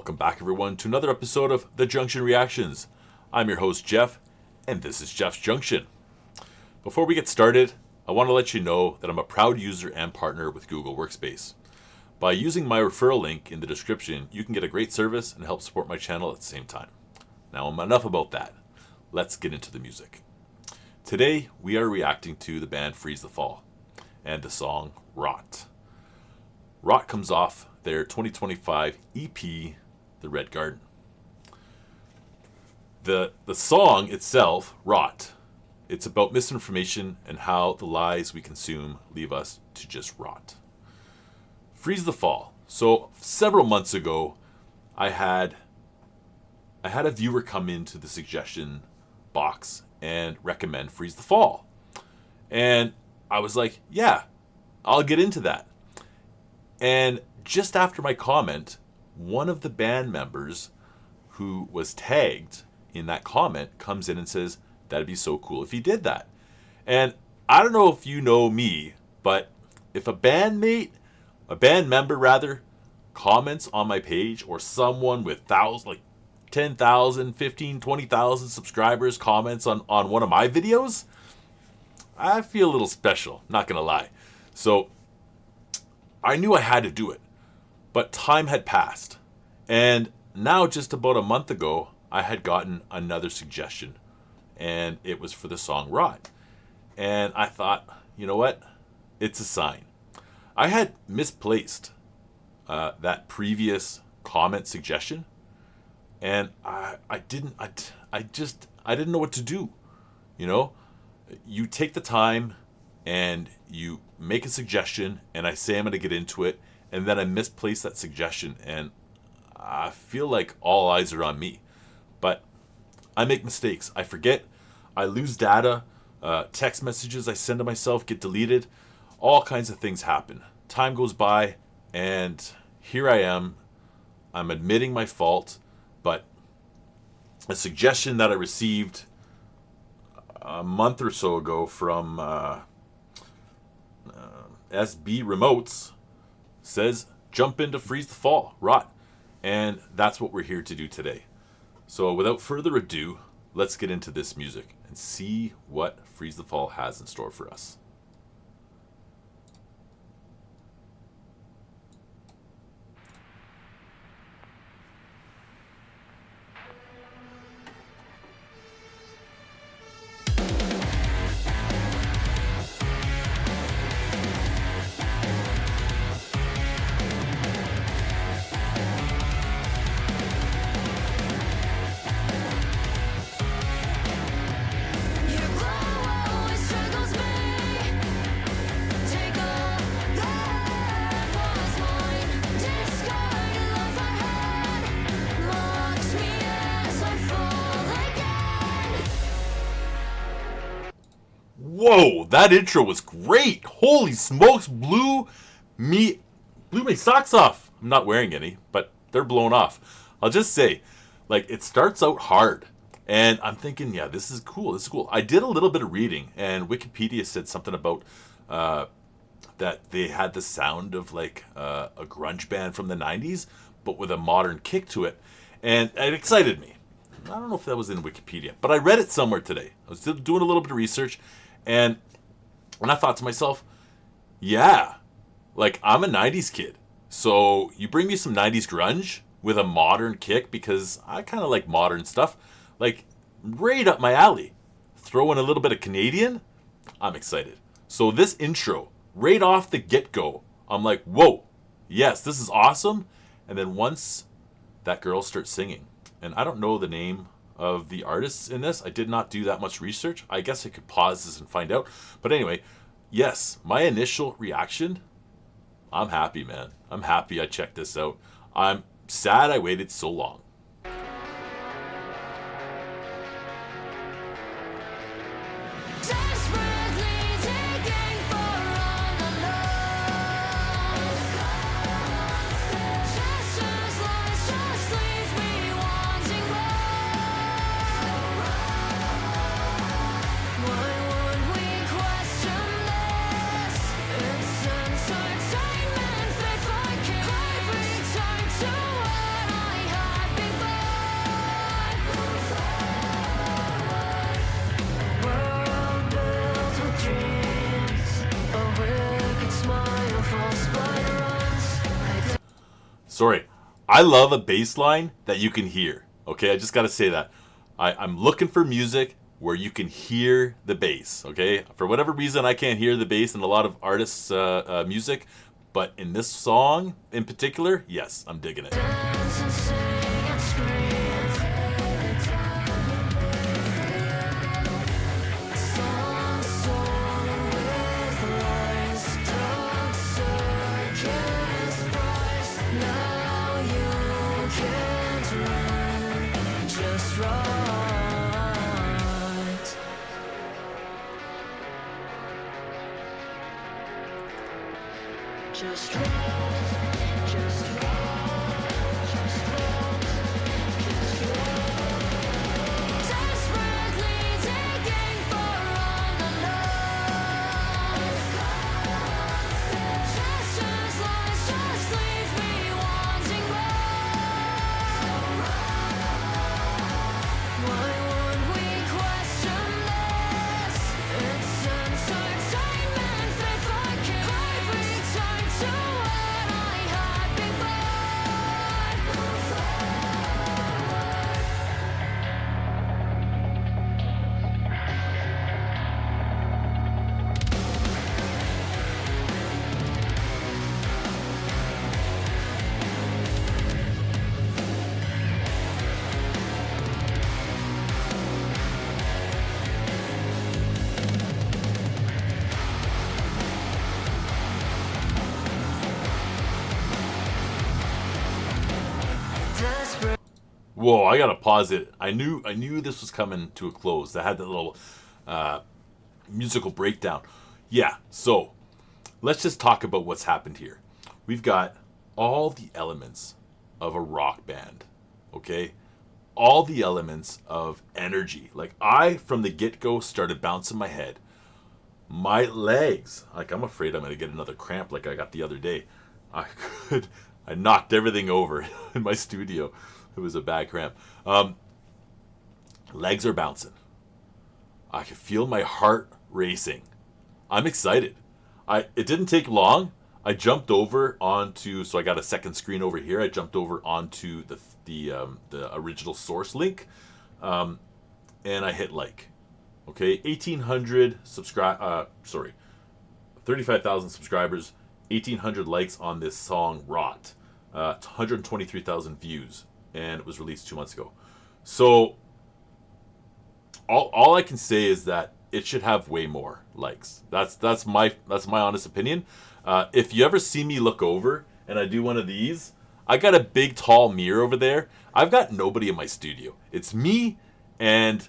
Welcome back, everyone, to another episode of the Junction Reactions. I'm your host, Jeff, and this is Jeff's Junction. Before we get started, I want to let you know that I'm a proud user and partner with Google Workspace. By using my referral link in the description, you can get a great service and help support my channel at the same time. Now, enough about that. Let's get into the music. Today, we are reacting to the band Freeze the Fall and the song Rot. Rot comes off their 2025 EP, The Red Garden. The song itself, Rot, it's about misinformation and how the lies we consume leave us to just rot. Freeze the Fall. So several months ago, I had a viewer come into the suggestion box and recommend Freeze the Fall. And I was like, yeah, I'll get into that. And just after my comment, one of the band members who was tagged in that comment comes in and says, that'd be so cool if he did that. And I don't know if you know me, but if a band member comments on my page, or someone with 10,000, 15, 20,000 subscribers comments on one of my videos, I feel a little special, not gonna lie. So I knew I had to do it, but time had passed. And now, just about a month ago, I had gotten another suggestion, and it was for the song Rot. And I thought, you know what? It's a sign. I had misplaced that previous comment suggestion, and I didn't know what to do. You know, you take the time and you make a suggestion, and I say I'm going to get into it, and then I misplace that suggestion, and I feel like all eyes are on me. But I make mistakes. I forget. I lose data. Text messages I send to myself get deleted. All kinds of things happen. Time goes by, and here I am. I'm admitting my fault, but a suggestion that I received a month or so ago from SB Remotes says, jump into Freeze the Fall, Rot. And that's what we're here to do today. So without further ado, let's get into this music and see what Freeze the Fall has in store for us. Whoa, that intro was great. Holy smokes, blew my socks off. I'm not wearing any, but they're blown off. I'll just say, it starts out hard, and I'm thinking, yeah, this is cool. I did a little bit of reading, and Wikipedia said something about that they had the sound of a grunge band from the 90s, but with a modern kick to it, and it excited me. I don't know if that was in Wikipedia, but I read it somewhere today. I was doing a little bit of research, and I thought to myself, yeah, I'm a 90s kid. So you bring me some 90s grunge with a modern kick, because I kind of like modern stuff, right up my alley. Throw in a little bit of Canadian, I'm excited. So this intro, right off the get-go, I'm like, whoa, yes, this is awesome. And then once that girl starts singing, and I don't know the name of the artists in this. I did not do that much research. I guess I could pause this and find out. But anyway, yes, my initial reaction, I'm happy, man. I'm happy I checked this out. I'm sad I waited so long. Entertainment, faith I every time to what I have. Sorry. I love a bass line that you can hear. Okay, I just got to say that. I'm looking for music where you can hear the bass. Okay, for whatever reason, I can't hear the bass in a lot of artists' music, but in this song in particular, yes, I'm digging it. Just wrong, just wrong, just wrong, just wrong. Desperately digging for all the love. Gestures, lies, just leave me wanting more. Why would we question this? It's entertainment, if I could return to what I had before. Desperate. Whoa, I gotta pause it. I knew this was coming to a close. I had that little musical breakdown. Yeah, so let's just talk about what's happened here. We've got all the elements of a rock band, okay? All the elements of energy. Like, I, from the get-go, started bouncing my head. My legs, like, I'm afraid I'm going to get another cramp like I got the other day. I knocked everything over in my studio. It was a bad cramp. Legs are bouncing. I can feel my heart racing. I'm excited. It didn't take long. I jumped over onto, so I got a second screen over here. I jumped over onto the original source link, and I hit like. Okay, 35,000 subscribers, 1,800 likes on this song "Rot," 123,000 views, and it was released 2 months ago. So all I can say is that it should have way more likes. That's my honest opinion. If you ever see me look over and I do one of these, I got a big tall mirror over there. I've got nobody in my studio. It's me and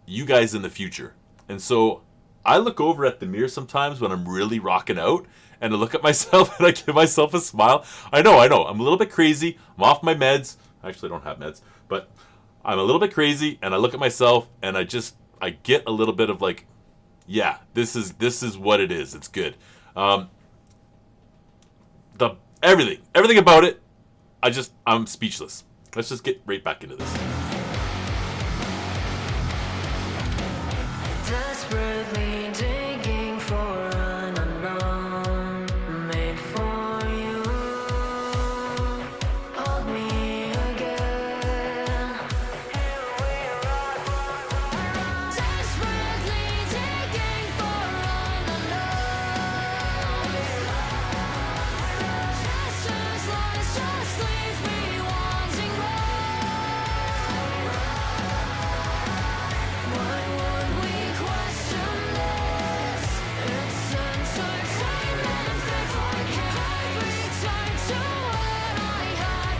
you guys in the future. And so I look over at the mirror sometimes when I'm really rocking out, and I look at myself and I give myself a smile. I know. I'm a little bit crazy. I'm off my meds. Actually, I don't have meds, but I'm a little bit crazy, and I look at myself and I get a little bit of like, yeah, this is what it is. It's good. Everything about it, I'm speechless. Let's just get right back into this. Desperately digging for an unknown made for you. Hold me again. Desperately digging for all the love. Gestures, lies, just leave me wanting more. Why would we question this? It's entertainment, if I could return to what I had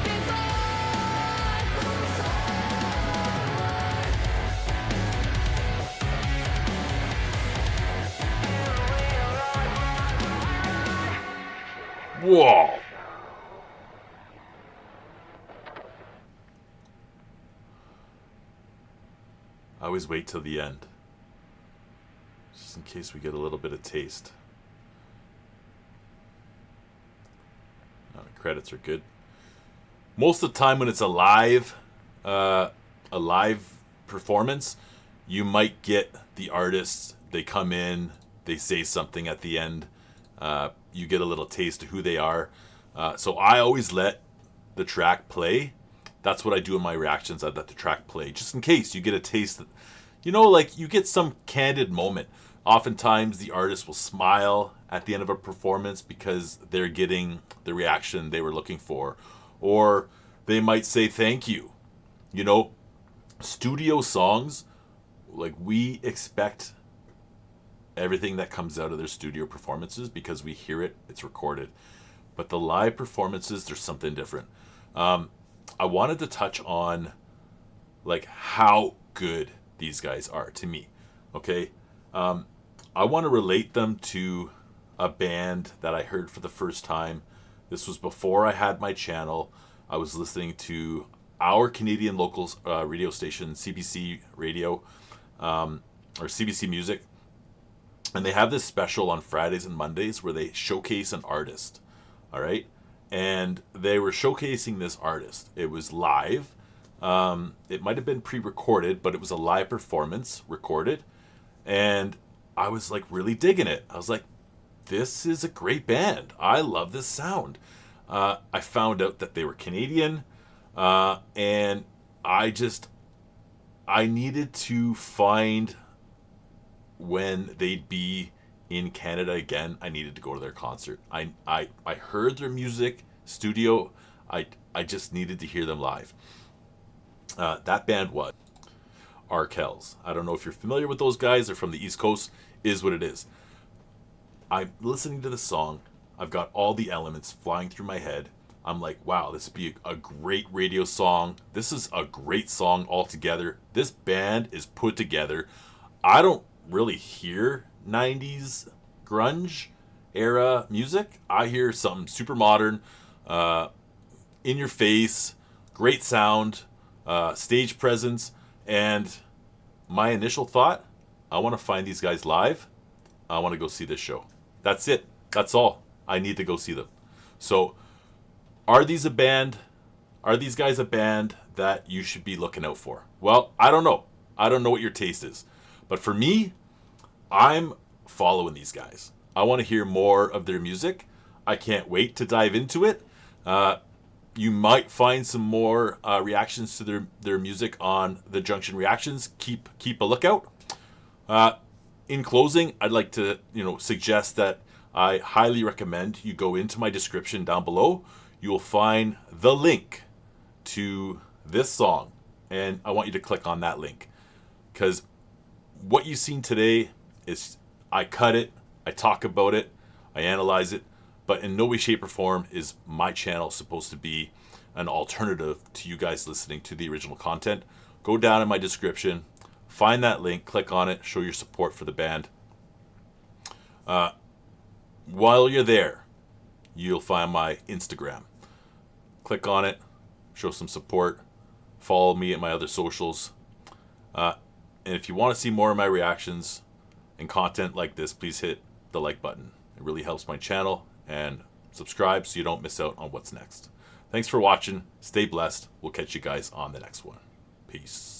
Whoa. I always wait till the end, just in case we get a little bit of taste. The credits are good. Most of the time when it's a live performance, you might get the artists, they come in, they say something at the end, you get a little taste of who they are. So I always let the track play, that's what I do in my reactions. I let the track play, just in case you get a taste. Like you get some candid moment. Oftentimes the artist will smile at the end of a performance because they're getting the reaction they were looking for. Or they might say thank you. Studio songs, like we expect everything that comes out of their studio performances because we hear it, it's recorded. But the live performances, there's something different. I wanted to touch on like how good these guys are to me. Okay. I want to relate them to a band that I heard for the first time. This was before I had my channel. I was listening to our Canadian locals radio station, CBC Radio, or CBC Music. And they have this special on Fridays and Mondays where they showcase an artist. All right. And they were showcasing this artist. It was live. It might have been pre-recorded, but it was a live performance recorded. And I was like really digging it. I was like, this is a great band. I love this sound. I found out that they were Canadian. And I needed to find when they'd be in Canada again. I needed to go to their concert. I heard their music studio. I just needed to hear them live. That band was Arkells. I don't know if you're familiar with those guys. They're from the East Coast. Is what it is. I'm listening to the song. I've got all the elements flying through my head. I'm like, wow, this would be a great radio song. This is a great song altogether. This band is put together. I don't really hear 90s grunge era music. I hear something super modern, in your face, great sound, stage presence, and my initial thought, I want to find these guys live. I want to go see this show. That's it. That's all. I need to go see them. So, are these guys a band that you should be looking out for? Well, I don't know. I don't know what your taste is. But for me, I'm following these guys. I want to hear more of their music. I can't wait to dive into it. You might find some more reactions to their music on the Junction Reactions. Keep a lookout. In closing, I'd like to suggest that I highly recommend you go into my description down below. You will find the link to this song, and I want you to click on that link, because what you've seen today is I cut it, I talk about it, I analyze it, but in no way, shape, or form is my channel supposed to be an alternative to you guys listening to the original content. Go down in my description, find that link, click on it, show your support for the band. While you're there, you'll find my Instagram. Click on it, show some support, follow me at my other socials. And if you want to see more of my reactions and content like this, please hit the like button. It really helps my channel, and subscribe so you don't miss out on what's next. Thanks for watching. Stay blessed. We'll catch you guys on the next one. Peace.